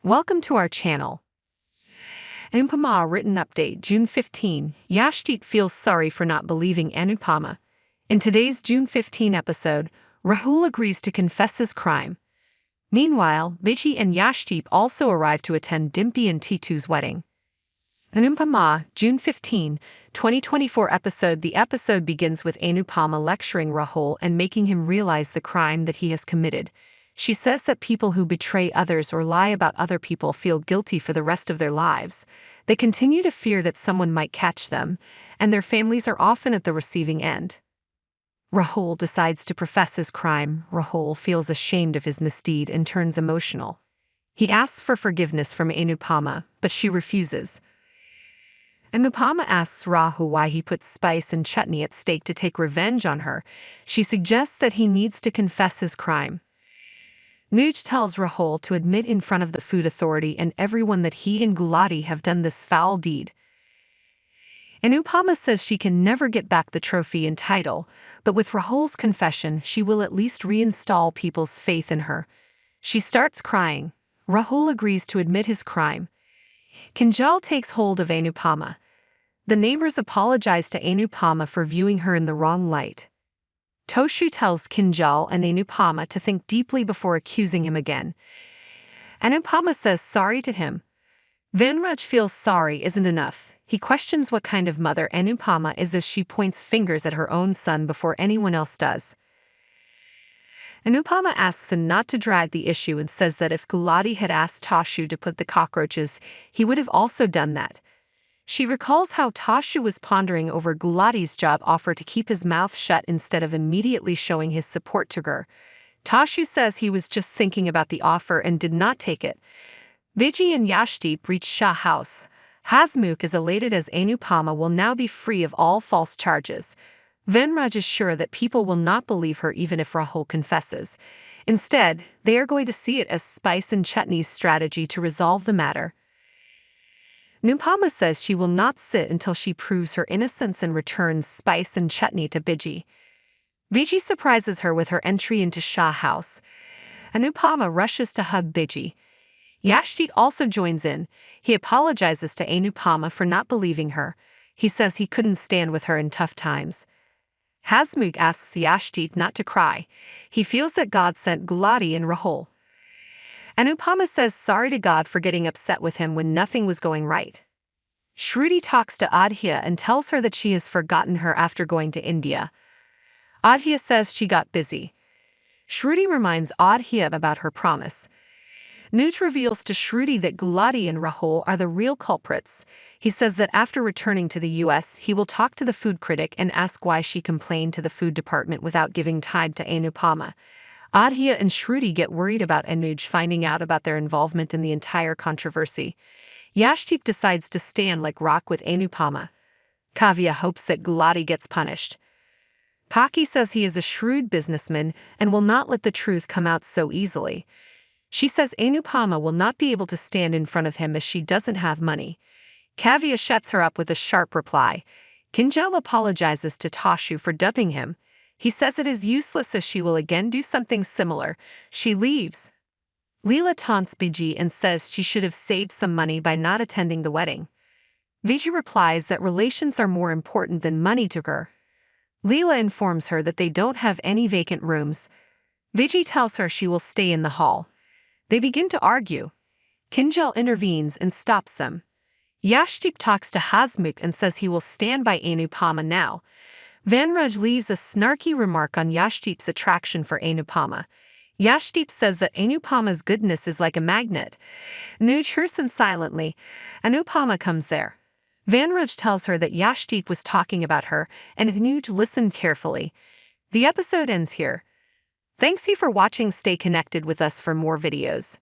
Welcome to our channel. Anupamaa written update June 15. Yashdeep feels sorry for not believing Anupama. In today's June 15 episode, Rahul agrees to confess his crime. Meanwhile, Biji and Yashdeep also arrive to attend Dimpy and Titu's wedding. Anupamaa, June 15, 2024 episode. The episode begins with Anupama lecturing Rahul and making him realize the crime that he has committed. She says that people who betray others or lie about other people feel guilty for the rest of their lives. They continue to fear that someone might catch them, and their families are often at the receiving end. Rahul decides to profess his crime. Rahul feels ashamed of his misdeed and turns emotional. He asks for forgiveness from Anupama, but she refuses. Anupama asks Rahul why he put Spice and Chutney at stake to take revenge on her. She suggests that he needs to confess his crime. Anuj tells Rahul to admit in front of the food authority and everyone that he and Gulati have done this foul deed. Anupama says she can never get back the trophy and title, but with Rahul's confession, she will at least reinstall people's faith in her. She starts crying. Rahul agrees to admit his crime. Kinjal takes hold of Anupama. The neighbors apologize to Anupama for viewing her in the wrong light. Toshu tells Kinjal and Anupama to think deeply before accusing him again. Anupama says sorry to him. Vanraj feels sorry isn't enough. He questions what kind of mother Anupama is as she points fingers at her own son before anyone else does. Anupama asks him not to drag the issue and says that if Gulati had asked Toshu to put the cockroaches, he would have also done that. She recalls how Toshu was pondering over Gulati's job offer to keep his mouth shut instead of immediately showing his support to her. Toshu says he was just thinking about the offer and did not take it. Biji and Yashdeep reach Shah house. Hasmukh is elated as Anupama will now be free of all false charges. Vanraj is sure that people will not believe her even if Rahul confesses. Instead, they are going to see it as Spice and Chutney's strategy to resolve the matter. Anupama says she will not sit until she proves her innocence and returns Spice and Chutney to Biji. Biji surprises her with her entry into Shah house. Anupama rushes to hug Biji. Yashdeep also joins in. He apologizes to Anupama for not believing her. He says he couldn't stand with her in tough times. Hasmukh asks Yashdeep not to cry. He feels that God sent Gulati and Rahul. Anupama says sorry to God for getting upset with him when nothing was going right. Shruti talks to Adhya and tells her that she has forgotten her after going to India. Adhya says she got busy. Shruti reminds Adhya about her promise. Anuj reveals to Shruti that Gulati and Rahul are the real culprits. He says that after returning to the US, he will talk to the food critic and ask why she complained to the food department without giving time to Anupama. Adhya and Shruti get worried about Anuj finding out about their involvement in the entire controversy. Yashdeep decides to stand like rock with Anupama. Kavya hopes that Gulati gets punished. Kaki says he is a shrewd businessman and will not let the truth come out so easily. She says Anupama will not be able to stand in front of him as she doesn't have money. Kavya shuts her up with a sharp reply. Kinjal apologizes to Toshu for dubbing him. He says it is useless as she will again do something similar. She leaves. Leela taunts Biji and says she should have saved some money by not attending the wedding. Biji replies that relations are more important than money to her. Leela informs her that they don't have any vacant rooms. Biji tells her she will stay in the hall. They begin to argue. Kinjal intervenes and stops them. Yashdeep talks to Hasmukh and says he will stand by Anupama now. Vanraj leaves a snarky remark on Yashdeep's attraction for Anupama. Yashdeep says that Anupama's goodness is like a magnet. Anuj hears them silently. Anupama comes there. Vanraj tells her that Yashdeep was talking about her, and Anuj listened carefully. The episode ends here. Thanks you for watching. Stay connected with us for more videos.